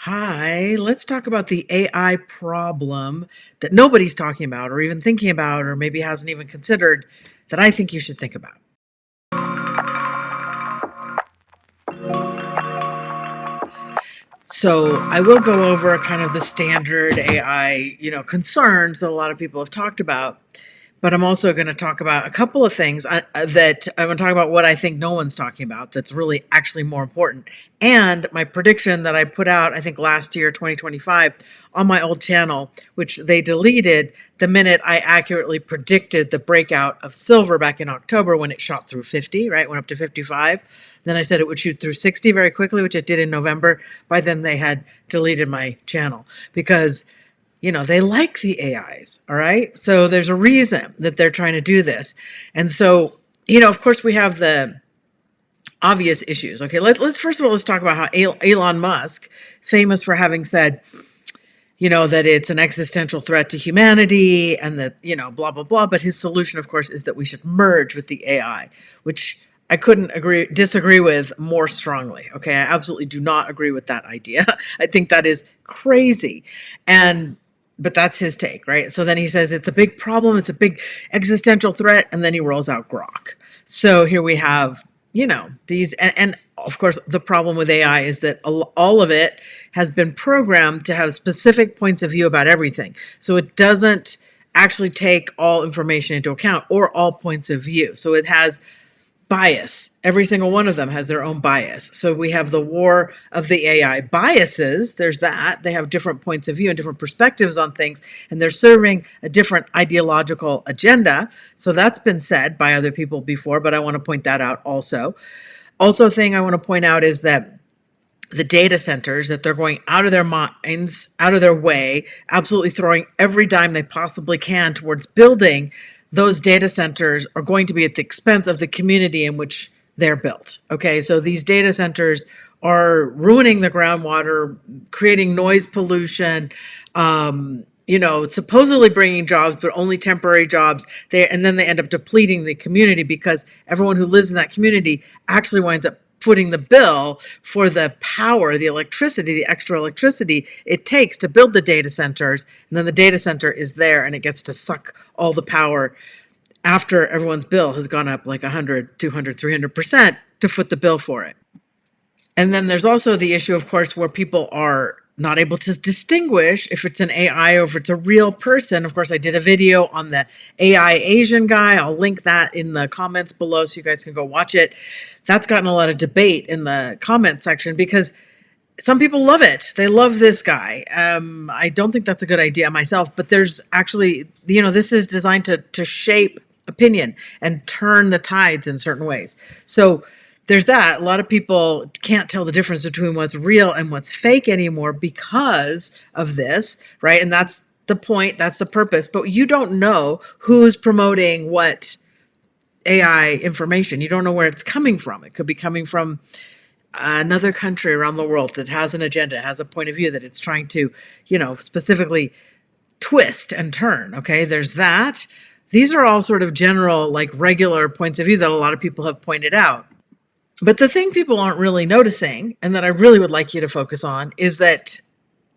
Hi, let's talk about the AI problem that nobody's talking about or even thinking about or maybe hasn't even considered that I think you should think about. So, I will go over kind of the standard AI, concerns that a lot of people have talked about, but I'm also going to talk about a couple of things that I'm going to talk about what I think no one's talking about that's really actually more important. And my prediction that I put out, I think last year, 2025, on my old channel, which they deleted the minute I accurately predicted the breakout of silver back in October when it shot through 50, right? Went up to 55. Then I said it would shoot through 60 very quickly, which it did in November. By then, they had deleted my channel because they like the AIs, all right? So there's a reason that they're trying to do this. And so, of course, we have the obvious issues. Okay, let's first of all, let's talk about how Elon Musk is famous for having said, that it's an existential threat to humanity and that, blah, blah, blah. But his solution, of course, is that we should merge with the AI, which I couldn't disagree with more strongly. Okay, I absolutely do not agree with that idea. I think that is crazy. But that's his take, right? So then he says it's a big problem, it's a big existential threat, and then he rolls out Grok. So here we have, these, and of course, the problem with AI is that all of it has been programmed to have specific points of view about everything. So it doesn't actually take all information into account or all points of view. So it has bias. Every single one of them has their own bias. So we have the war of the AI biases. There's that. They have different points of view and different perspectives on things, and they're serving a different ideological agenda. So that's been said by other people before, but I want to point that out also. Also, thing I want to point out is that the data centers, that they're going out of their minds, out of their way, absolutely throwing every dime they possibly can towards building those data centers, are going to be at the expense of the community in which they're built. Okay, so these data centers are ruining the groundwater, creating noise pollution, supposedly bringing jobs, but only temporary jobs. And then they end up depleting the community because everyone who lives in that community actually winds up footing the bill for the power, the electricity, the extra electricity it takes to build the data centers. And then the data center is there and it gets to suck all the power after everyone's bill has gone up like 100, 200, 300% to foot the bill for it. And then there's also the issue, of course, where people are not able to distinguish if it's an AI or if it's a real person. Of course, I did a video on the AI Asian guy. I'll link that in the comments below so you guys can go watch it. That's gotten a lot of debate in the comment section because some people love it. They love this guy. I don't think that's a good idea myself, but there's actually, this is designed to shape opinion and turn the tides in certain ways. So there's that. A lot of people can't tell the difference between what's real and what's fake anymore because of this, right? And that's the point, that's the purpose. But you don't know who's promoting what AI information. You don't know where it's coming from. It could be coming from another country around the world that has an agenda, has a point of view that it's trying to, specifically twist and turn. Okay, there's that. These are all sort of general, like regular points of view that a lot of people have pointed out. But the thing people aren't really noticing, and that I really would like you to focus on, is that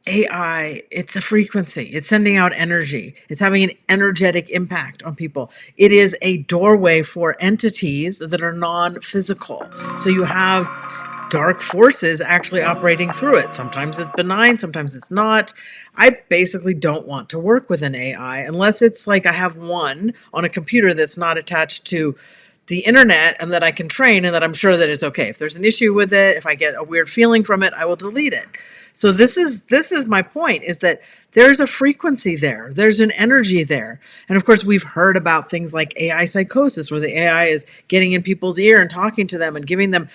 AI, it's a frequency. It's sending out energy. It's having an energetic impact on people. It is a doorway for entities that are non-physical. So you have dark forces actually operating through it. Sometimes it's benign, sometimes it's not. I basically don't want to work with an AI unless it's like I have one on a computer that's not attached to the internet and that I can train and that I'm sure that it's okay. If there's an issue with it, if I get a weird feeling from it, I will delete it. So this is my point, is that there's a frequency there. There's an energy there. And of course, we've heard about things like AI psychosis, where the AI is getting in people's ear and talking to them and giving them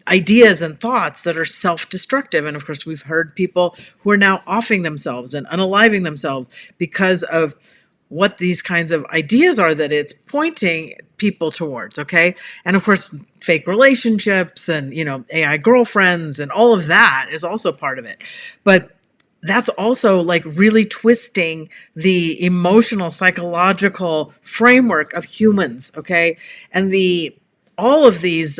ideas and thoughts that are self-destructive. And of course, we've heard people who are now offing themselves and unaliving themselves because of what these kinds of ideas are that it's pointing people towards, okay? And of course, fake relationships and, AI girlfriends and all of that is also part of it. But that's also like really twisting the emotional, psychological framework of humans, okay? And all of these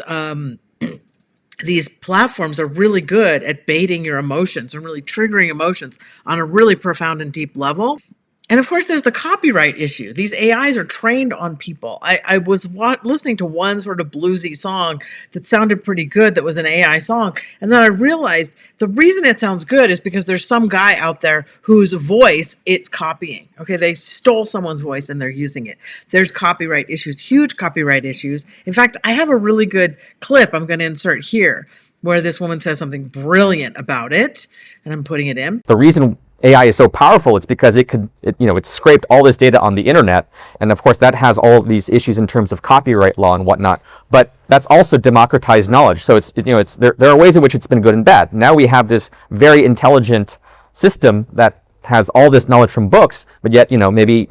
these platforms are really good at baiting your emotions and really triggering emotions on a really profound and deep level. And of course, there's the copyright issue. These AIs are trained on people. I was listening to one sort of bluesy song that sounded pretty good that was an AI song. And then I realized the reason it sounds good is because there's some guy out there whose voice it's copying. Okay, they stole someone's voice and they're using it. There's copyright issues, huge copyright issues. In fact, I have a really good clip I'm going to insert here where this woman says something brilliant about it. And I'm putting it in. The reason AI is so powerful, it's because it's scraped all this data on the internet, and of course that has all of these issues in terms of copyright law and whatnot. But that's also democratized knowledge. So there are ways in which it's been good and bad. Now we have this very intelligent system that has all this knowledge from books, but yet maybe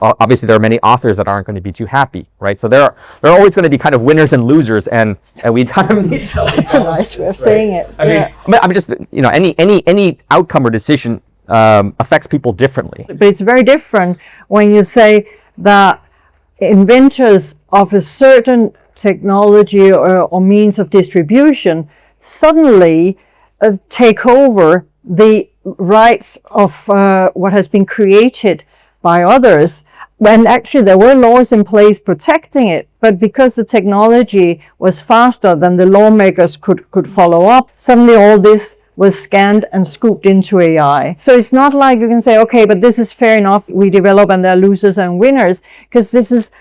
obviously there are many authors that aren't going to be too happy, right? So there are always going to be kind of winners and losers, and we kind of need It's a nice way of saying it. I'm just any outcome or decision affects people differently. But it's very different when you say that inventors of a certain technology or means of distribution suddenly take over the rights of what has been created by others, when actually there were laws in place protecting it, but because the technology was faster than the lawmakers could follow up, suddenly all this was scanned and scooped into AI. So it's not like you can say, okay, but this is fair enough, we develop and there are losers and winners, because this is,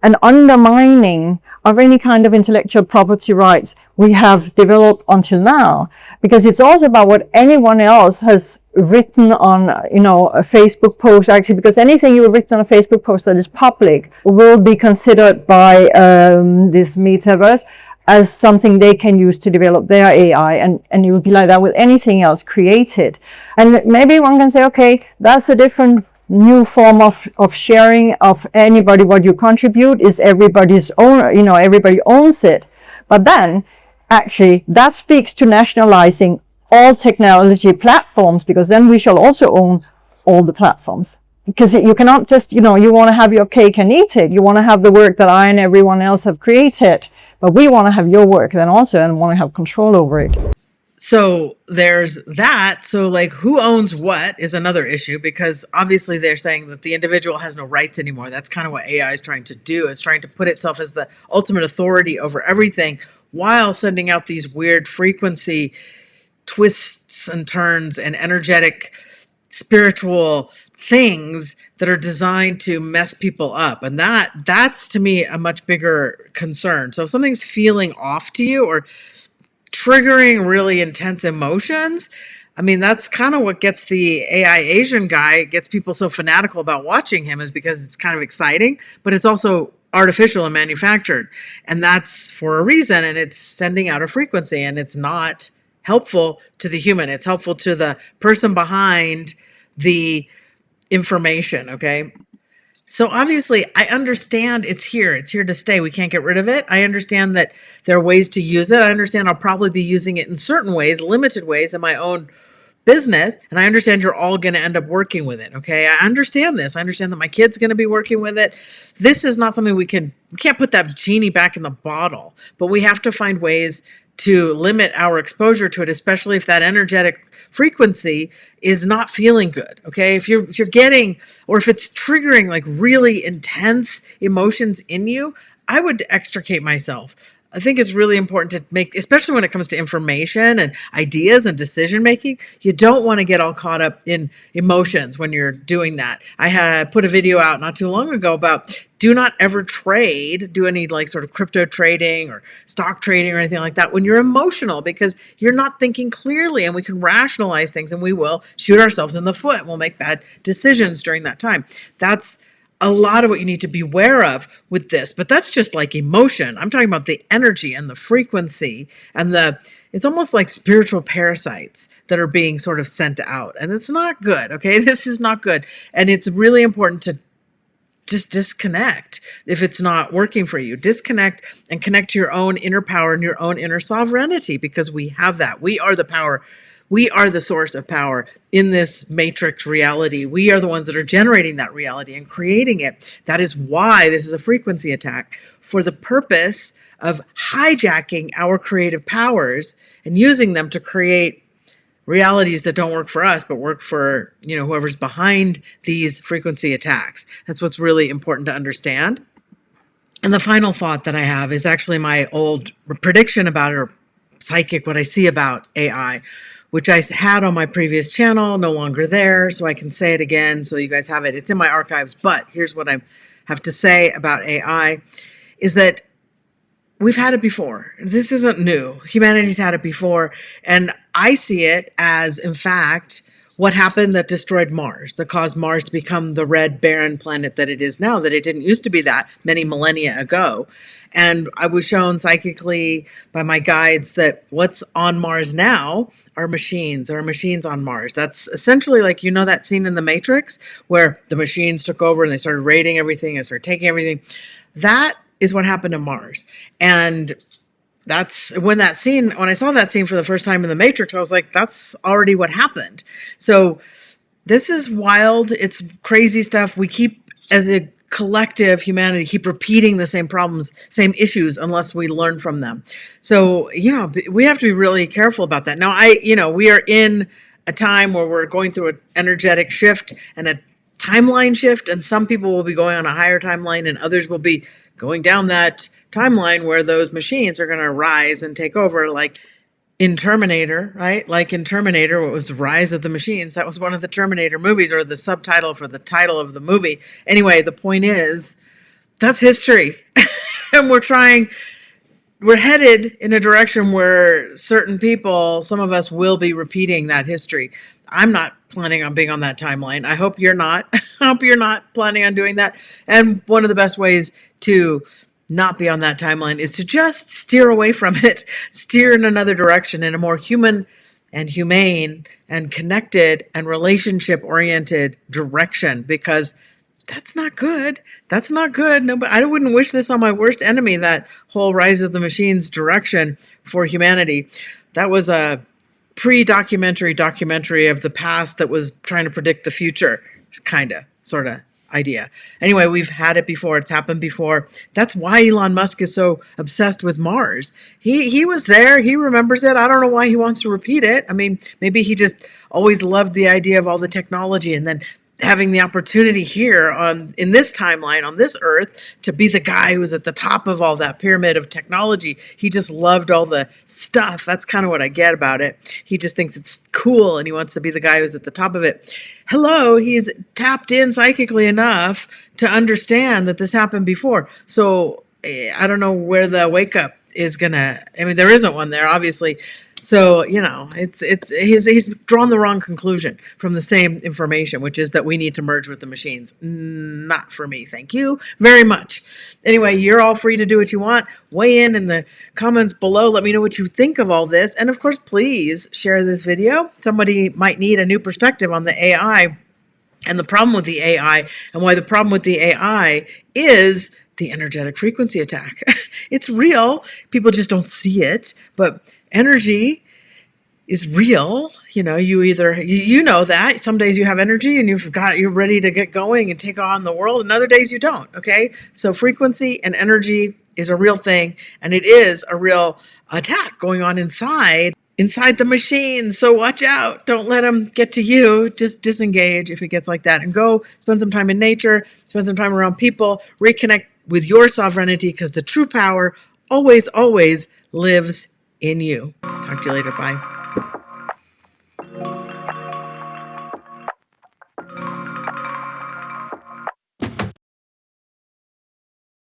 an undermining of any kind of intellectual property rights we have developed until now. Because it's also about what anyone else has written on, a Facebook post, actually, because anything you've written on a Facebook post that is public will be considered by this metaverse as something they can use to develop their AI, and it will be like that with anything else created. And maybe one can say, okay, that's a different new form of sharing of anybody. What you contribute is everybody's own, everybody owns it. But then actually that speaks to nationalizing all technology platforms, because then we shall also own all the platforms. Because you cannot just, you want to have your cake and eat it. You want to have the work that I and everyone else have created, but we want to have your work then also and want to have control over it. So there's that. So like, who owns what is another issue, because obviously they're saying that the individual has no rights anymore. That's kind of what AI is trying to do. It's trying to put itself as the ultimate authority over everything while sending out these weird frequency twists and turns and energetic spiritual things that are designed to mess people up. And that's to me a much bigger concern. So if something's feeling off to you or triggering really intense emotions, that's kind of what gets the AI Asian guy, gets people so fanatical about watching him, is because it's kind of exciting, but it's also artificial and manufactured. And that's for a reason, and it's sending out a frequency, and it's not helpful to the human. It's helpful to the person behind the information, okay? So obviously, I understand it's here to stay. We can't get rid of it. I understand that there are ways to use it. I understand I'll probably be using it in certain ways, limited ways in my own business. And I understand you're all going to end up working with it, okay? I understand this. I understand that my kid's going to be working with it. This is not something we can't put that genie back in the bottle, but we have to find ways to limit our exposure to it, especially if that energetic frequency is not feeling good. Okay. If you're getting, or if it's triggering like really intense emotions in you, I would extricate myself. I think it's really important to make, especially when it comes to information and ideas and decision making, you don't want to get all caught up in emotions when you're doing that. I had put a video out not too long ago about do not ever do any like sort of crypto trading or stock trading or anything like that when you're emotional, because you're not thinking clearly, and we can rationalize things and we will shoot ourselves in the foot. We'll make bad decisions during that time. That's a lot of what you need to be aware of with this, but that's just like emotion. I'm talking about the energy and the frequency and it's almost like spiritual parasites that are being sort of sent out, and it's not good. Okay. This is not good. And it's really important to just disconnect if it's not working for you. Disconnect and connect to your own inner power and your own inner sovereignty, because we have that. We are the power. We are the source of power in this matrix reality. We are the ones that are generating that reality and creating it. That is why this is a frequency attack, for the purpose of hijacking our creative powers and using them to create realities that don't work for us, but work for, whoever's behind these frequency attacks. That's what's really important to understand. And the final thought that I have is actually my old prediction about it, or psychic, what I see about AI, which I had on my previous channel, no longer there, so I can say it again so you guys have it. It's in my archives, but here's what I have to say about AI, is that we've had it before. This isn't new. Humanity's had it before, and I see it as, in fact, what happened that destroyed Mars, that caused Mars to become the red, barren planet that it is now, that it didn't used to be that many millennia ago. And I was shown psychically by my guides that what's on Mars now are machines. There are machines on Mars. That's essentially like, that scene in The Matrix where the machines took over and they started raiding everything and started taking everything. That is what happened to Mars. And that's when I saw that scene for the first time in The Matrix, I was like, that's already what happened. So this is wild. It's crazy stuff. We keep, as a collective humanity, keep repeating the same problems, same issues, unless we learn from them. So, we have to be really careful about that. Now, we are in a time where we're going through an energetic shift and a timeline shift, and some people will be going on a higher timeline and others will be going down that timeline where those machines are going to rise and take over, like in Terminator, right? Like in Terminator, what was Rise of the Machines? That was one of the Terminator movies, or the subtitle for the title of the movie. Anyway, the point is, that's history. And we're headed in a direction where certain people, some of us, will be repeating that history. I'm not planning on being on that timeline. I hope you're not. I hope you're not planning on doing that. And one of the best ways to not be on that timeline is to just steer away from it, steer in another direction, in a more human and humane and connected and relationship-oriented direction, because that's not good. That's not good. No, but I wouldn't wish this on my worst enemy, that whole Rise of the Machines direction for humanity. That was a documentary of the past that was trying to predict the future, sort of idea. Anyway, we've had it before. It's happened before. That's why Elon Musk is so obsessed with Mars. He was there. He remembers it. I don't know why he wants to repeat it. I mean, maybe he just always loved the idea of all the technology, and then having the opportunity here in this timeline, on this earth, to be the guy who's at the top of all that pyramid of technology. He just loved all the stuff. That's kind of what I get about it. He just thinks it's cool and he wants to be the guy who's at the top of it. Hello, he's tapped in psychically enough to understand that this happened before. So I don't know where the wake up is gonna, there isn't one there, obviously. So, he's drawn the wrong conclusion from the same information, which is that we need to merge with the machines. Not for me. Thank you very much. Anyway, you're all free to do what you want. Weigh in the comments below. Let me know what you think of all this. And of course, please share this video. Somebody might need a new perspective on the AI and the problem with the AI, and why the problem with the AI is the energetic frequency attack. It's real. People just don't see it, but energy is real. You know that some days you have energy and you're ready to get going and take on the world, and other days you don't. Okay. So frequency and energy is a real thing, and it is a real attack going on inside the machine. So watch out. Don't let them get to you. Just disengage if it gets like that, and go spend some time in nature, spend some time around people, reconnect with your sovereignty, because the true power always lives in you. Talk to you later. Bye.